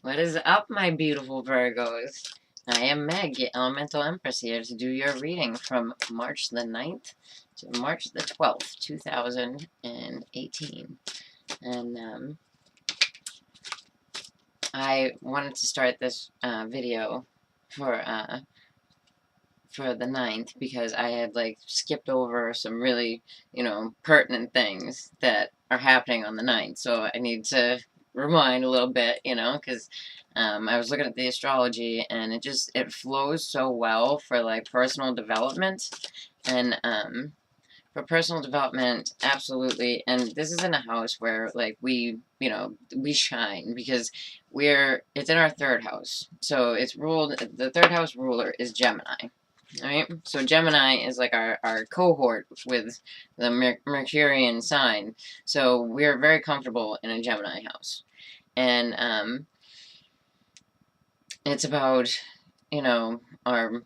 What is up, my beautiful Virgos? I am Meg, your Elemental Empress, here to do your reading from March the 9th to March the 12th, 2018. And I wanted to start this video for the 9th because I had, like, skipped over some really, pertinent things that are happening on the 9th. So I need to rewind a little bit, because I was looking at the astrology and it flows so well for, like, personal development. And for personal development, absolutely. And this is in a house where, like, we shine because it's in our third house. So the third house ruler is Gemini. Alright, so Gemini is like our cohort with the Mercurian sign, so we're very comfortable in a Gemini house. And it's about, our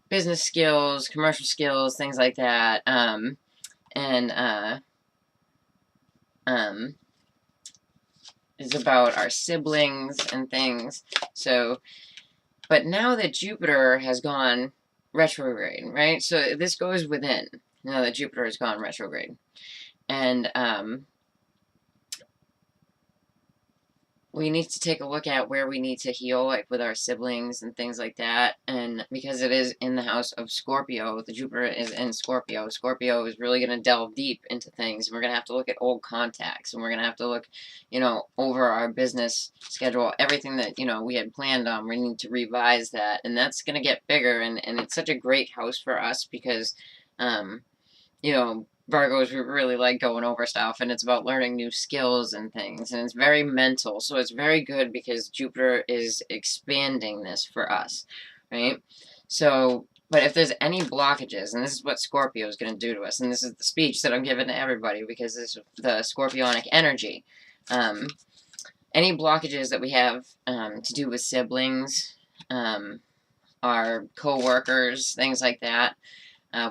business skills, commercial skills, things like that. And it's about our siblings and things. So, but now that Jupiter has gone retrograde, right? So this goes within, now that Jupiter has gone retrograde. And we need to take a look at where we need to heal, like with our siblings and things like that. And because it is in the house of Scorpio, the Jupiter is in Scorpio. Scorpio is really going to delve deep into things. We're going to have to look at old contacts, and we're going to have to look, over our business schedule, everything that, we had planned on. We need to revise that, and that's going to get bigger. And it's such a great house for us because, Virgos really like going over stuff, and it's about learning new skills and things, and it's very mental, so it's very good because Jupiter is expanding this for us, right? So, but if there's any blockages, and this is what Scorpio is going to do to us, and this is the speech that I'm giving to everybody because this is the Scorpionic energy, any blockages that we have to do with siblings, our co-workers, things like that,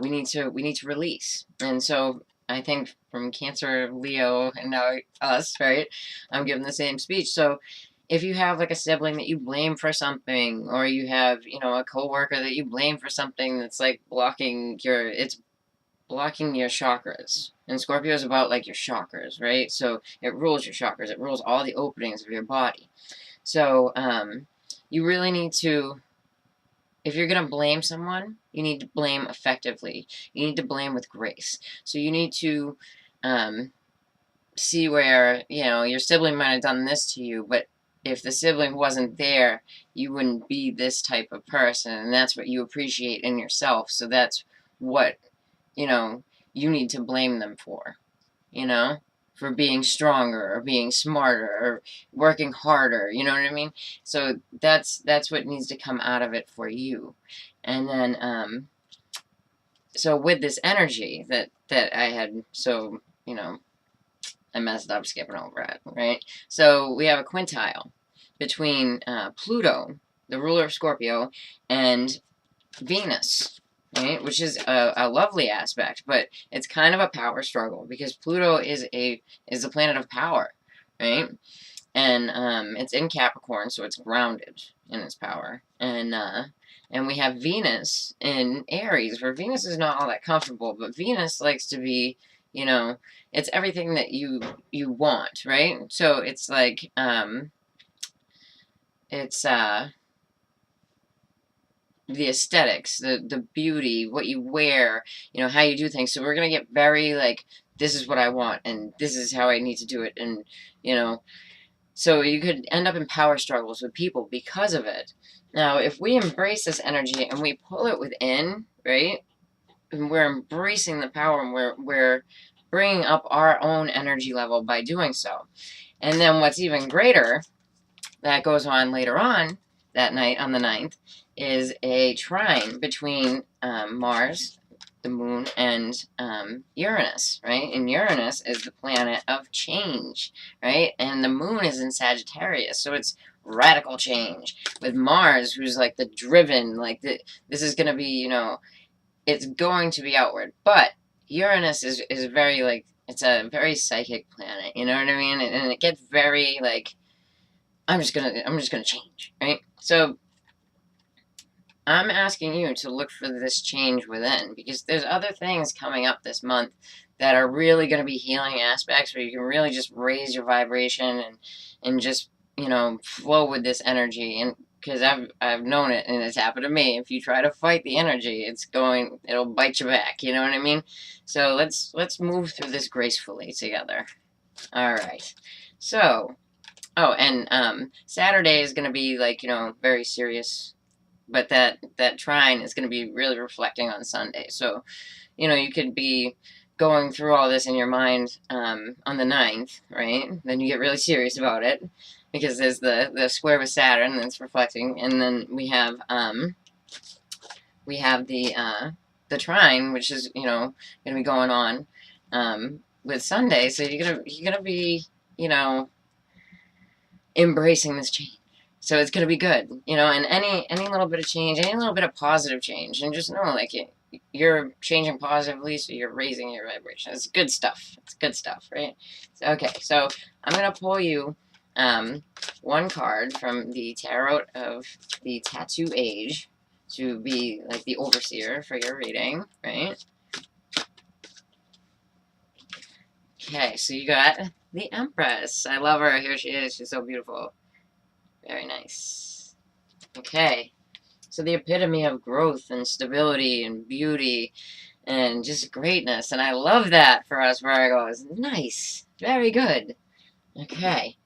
we need to release. And so I think from Cancer, Leo, and now us, right? I'm giving the same speech. So if you have, like, a sibling that you blame for something, or you have, a coworker that you blame for something that's, like, blocking your chakras. And Scorpio is about, like, your chakras, right? So it rules your chakras. It rules all the openings of your body. So you really need to, if you're going to blame someone, you need to blame effectively. You need to blame with grace. So you need to see where, your sibling might have done this to you, but if the sibling wasn't there, you wouldn't be this type of person, and that's what you appreciate in yourself. So that's what, you need to blame them for, for being stronger or being smarter or working harder, you know what I mean? So that's what needs to come out of it for you. And then so with this energy that I had, so I messed up skipping over it, right? So we have a quintile between Pluto, the ruler of Scorpio, and Venus, right? Which is a lovely aspect, but it's kind of a power struggle because Pluto is the planet of power, right? And it's in Capricorn, so it's grounded in its power. And we have Venus in Aries, where Venus is not all that comfortable, but Venus likes to be, it's everything that you want, right? So it's like it's the aesthetics, the beauty, what you wear, how you do things. So we're going to get very, like, this is what I want, and this is how I need to do it, and, so you could end up in power struggles with people because of it. Now, if we embrace this energy and we pull it within, right, and we're embracing the power, and we're bringing up our own energy level by doing so. And then what's even greater, that goes on later on that night, on the 9th, is a trine between Mars, the moon, and Uranus, right? And Uranus is the planet of change, right? And the moon is in Sagittarius, so it's radical change. With Mars, who's like the driven, like this is going to be, it's going to be outward. But Uranus is very, like, it's a very psychic planet, you know what I mean? And it gets very, like, I'm just gonna change, right? So I'm asking you to look for this change within, because there's other things coming up this month that are really going to be healing aspects where you can really just raise your vibration and just, flow with this energy. And because I've known it, and it's happened to me. If you try to fight the energy, it'll bite you back. You know what I mean? So let's move through this gracefully together. All right. So, oh, and Saturday is going to be like, very serious, but that trine is going to be really reflecting on Sunday. So, you could be going through all this in your mind on the 9th, right? Then you get really serious about it because there's the square with Saturn that's reflecting, and then we have the trine, which is going to be going on with Sunday. So you're gonna be embracing this change. So it's gonna be good, and any little bit of change, any little bit of positive change, and just know like you're changing positively, so you're raising your vibration. It's good stuff. It's good stuff, right? So, okay, so I'm gonna pull you one card from the Tarot of the Tattoo Age to be like the overseer for your reading, right? Okay, so you got the Empress. I love her. Here she is. She's so beautiful. Very nice. Okay, so the epitome of growth and stability and beauty and just greatness. And I love that for us Virgos. Nice. Very good. Okay,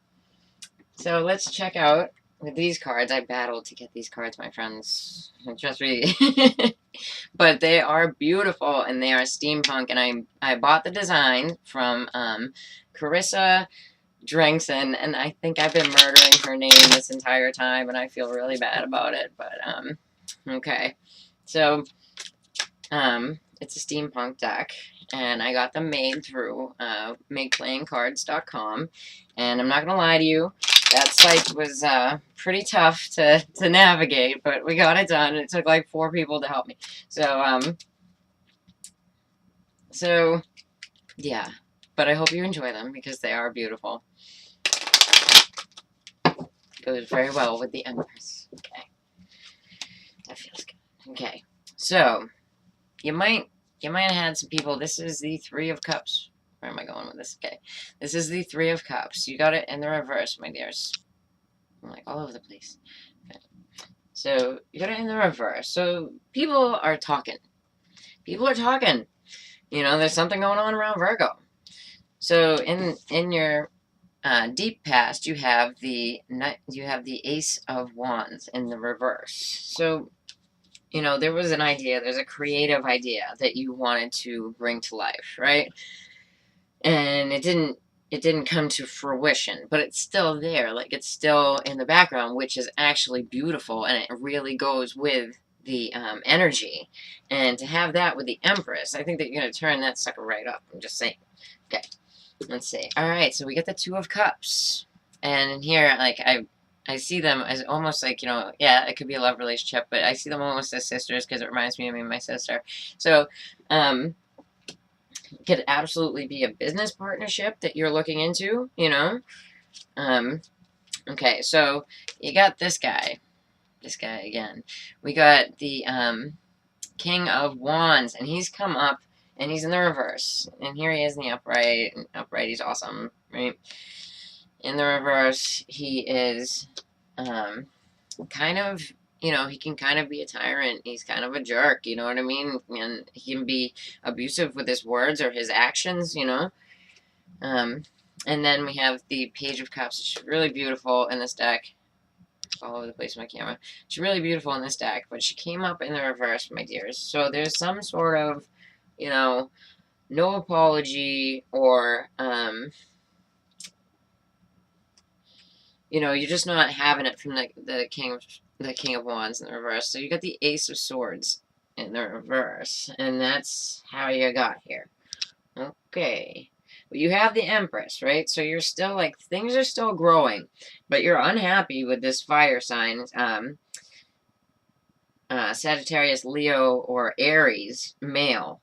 so let's check out with these cards. I battled to get these cards, my friends. Trust me. But they are beautiful, and they are steampunk, and I bought the design from Carissa Drengson, and I think I've been murdering her name this entire time, and I feel really bad about it, but, okay. So, it's a steampunk deck, and I got them made through, MakePlayingCards.com, and I'm not gonna lie to you, that site was, pretty tough to navigate, but we got it done, and it took, like, 4 people to help me. So, yeah. But I hope you enjoy them, because they are beautiful. Goes very well with the Empress. Okay. That feels good. Okay. So, you might have had some people. This is the Three of Cups. Where am I going with this? Okay. This is the Three of Cups. You got it in the reverse, my dears. I'm like all over the place. Okay. So, you got it in the reverse. So, people are talking. People are talking. There's something going on around Virgo. So, in your deep past, you have the Ace of Wands in the reverse. So, there was an idea, there's a creative idea that you wanted to bring to life, right? And it didn't come to fruition, but it's still there, like it's still in the background, which is actually beautiful, and it really goes with the energy. And to have that with the Empress, I think that you're going to turn that sucker right up. I'm just saying. Okay. Let's see. All right, so we get the Two of Cups, and here, like I see them as almost like yeah, it could be a love relationship, but I see them almost as sisters because it reminds me of me and my sister. So, could absolutely be a business partnership that you're looking into. Okay, so you got this guy again. We got the King of Wands, and he's come up. And he's in the reverse. And here he is in the upright. Upright, he's awesome, right? In the reverse, he is kind of, he can kind of be a tyrant. He's kind of a jerk, you know what I mean? And he can be abusive with his words or his actions, And then we have the Page of Cups, which is really beautiful in this deck. All over the place with my camera. She's really beautiful in this deck, but she came up in the reverse, my dears. So there's some sort of no apology, or, you're just not having it from the King of Wands in the reverse. So you got the Ace of Swords in the reverse, and that's how you got here. Okay. Well, you have the Empress, right? So you're still, like, things are still growing, but you're unhappy with this fire sign, Sagittarius, Leo, or Aries, male.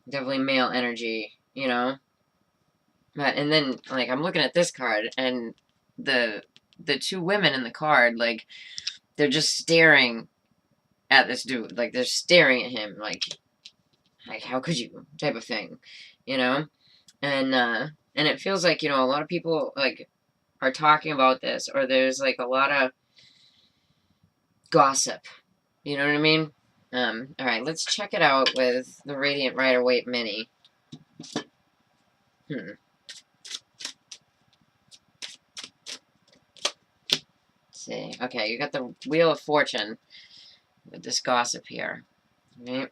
Definitely male energy, But, and then, like, I'm looking at this card, and the the two women in the card, like, they're just staring at this dude. Like, they're staring at him, like how could you, type of thing, you know? And it feels like, you know, a lot of people, like, are talking about this, or there's, like, a lot of gossip. You know what I mean? Alright, let's check it out with the Radiant Rider-Waite Mini. Let's see. Okay, you got the Wheel of Fortune with this gossip here. Right?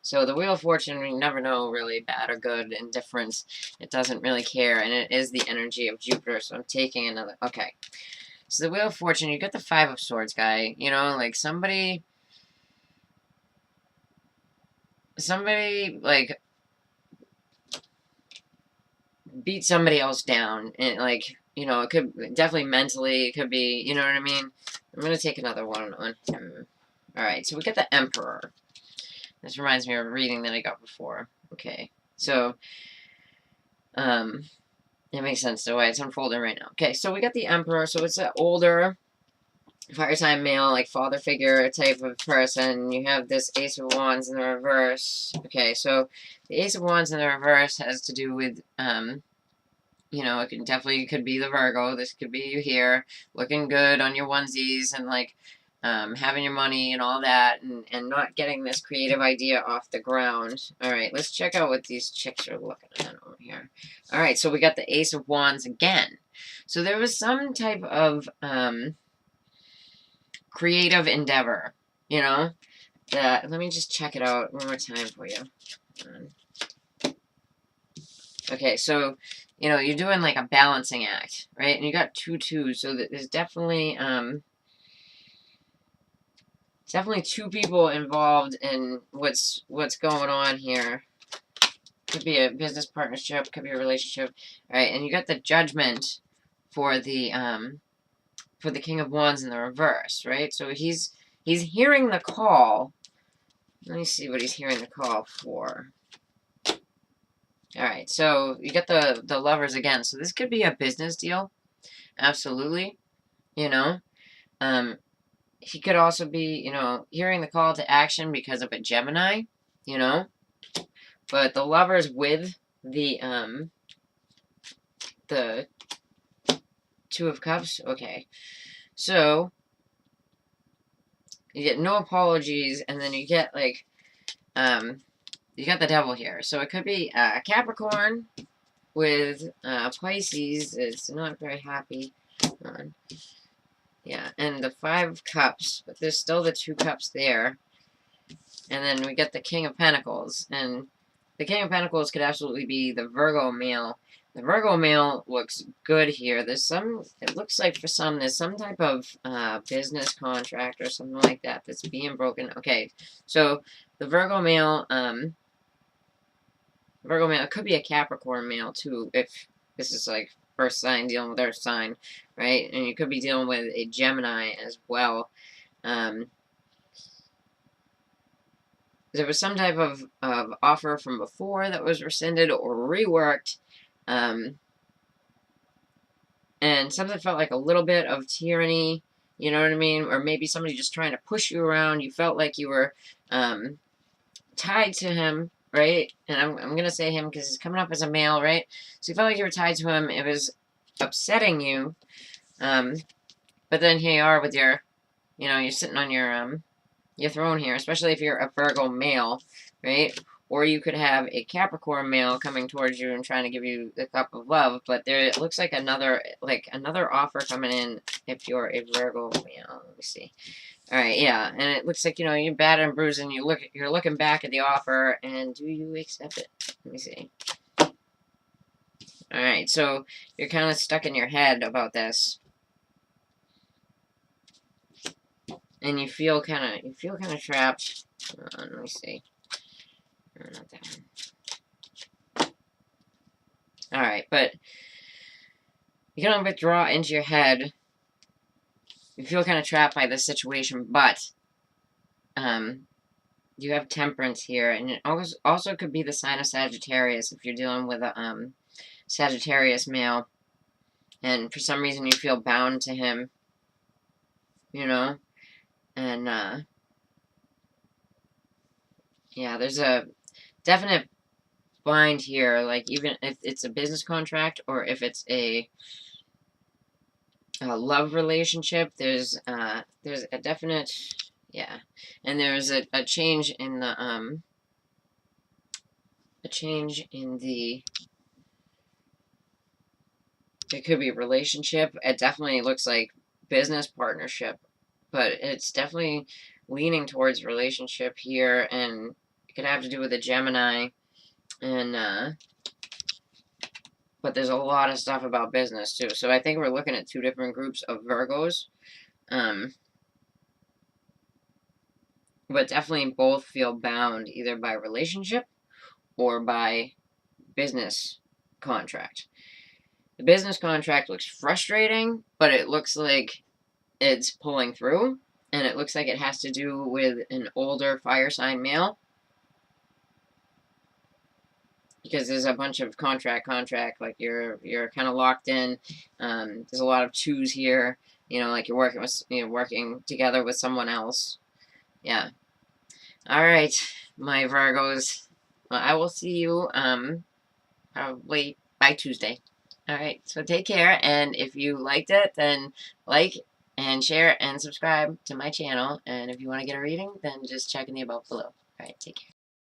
So the Wheel of Fortune, we never know really bad or good, indifference. It doesn't really care, and it is the energy of Jupiter, so I'm taking another. Okay. So the Wheel of Fortune, you get the Five of Swords guy. You know, like, somebody, like, beat somebody else down, and, like, you know, it could definitely mentally, it could be, you know what I mean? I'm gonna take another one on him. Alright, so we get the Emperor. This reminds me of a reading that I got before. Okay, so, it makes sense the way it's unfolding right now. Okay, so we got the Emperor, so it's an older fire sign male, like, father figure type of person. You have this Ace of Wands in the reverse. Okay, so the Ace of Wands in the reverse has to do with, you know, it definitely could be the Virgo. This could be you here, looking good on your onesies, and, like, having your money and all that, and not getting this creative idea off the ground. Alright, let's check out what these chicks are looking at over here. Alright, so we got the Ace of Wands again. So there was some type of, creative endeavor, you know? Let me just check it out one more time for you. Okay, so, you know, you're doing, like, a balancing act, right? And you got 2 2s, so there's definitely, definitely 2 people involved in what's going on here. Could be a business partnership, could be a relationship. Alright, and you got the Judgment for the King of Wands in the reverse, right? So he's hearing the call. Let me see what he's hearing the call for. Alright, so you get the Lovers again. So this could be a business deal. Absolutely. You know? He could also be, you know, hearing the call to action because of a Gemini, you know? But the Lovers with the Two of Cups, okay. So, you get no apologies, and then you get, like, you got the Devil here. So it could be Capricorn with Pisces is not very happy. Yeah, and the Five of Cups, but there's still the 2 cups there. And then we get the King of Pentacles, and the King of Pentacles could absolutely be the Virgo male. The Virgo male looks good here. There's it looks like for some, there's some type of business contract or something like that that's being broken. Okay, so the Virgo male, it could be a Capricorn male too, if this is, like, first sign dealing with Earth sign, right? And you could be dealing with a Gemini as well. There was some type of offer from before that was rescinded or reworked, and something felt like a little bit of tyranny, you know what I mean? Or maybe somebody just trying to push you around. You felt like you were tied to him, right? And I'm going to say him because he's coming up as a male, right? So you felt like you were tied to him. It was upsetting you. But then here you are with your, you know, you're sitting on your throne here, especially if you're a Virgo male, right? Or you could have a Capricorn male coming towards you and trying to give you the cup of love, but it looks like another offer coming in if you're a Virgo male. Let me see. Alright, yeah, and it looks like, you know, you're battered and bruised, and you're looking back at the offer, and do you accept it? Let me see. Alright, so you're kind of stuck in your head about this. And you feel kind of trapped. Let me see. No, not that one. Alright, but you're going to withdraw into your head. You feel kind of trapped by this situation, but you have Temperance here, and it also could be the sign of Sagittarius if you're dealing with a Sagittarius male. and for some reason you feel bound to him, you know, and, yeah, there's a definite bind here, like, even if it's a business contract, or if it's a love relationship, there's a definite, yeah, and there's a change in the, it could be a relationship. It definitely looks like business partnership, but it's definitely leaning towards relationship here, and it could have to do with a Gemini, and, but there's a lot of stuff about business, too. So I think we're looking at two different groups of Virgos, but definitely both feel bound either by relationship or by business contract. The business contract looks frustrating, but it looks like it's pulling through, and it looks like it has to do with an older fire sign male, because there's a bunch of contract, like you're kind of locked in. There's a lot of twos here, like you're working together with someone else. Yeah. All right, my Virgos. Well, I will see you probably by Tuesday. All right, so take care, and if you liked it, then like and share and subscribe to my channel, and if you want to get a reading, then just check in the about below. All right, take care.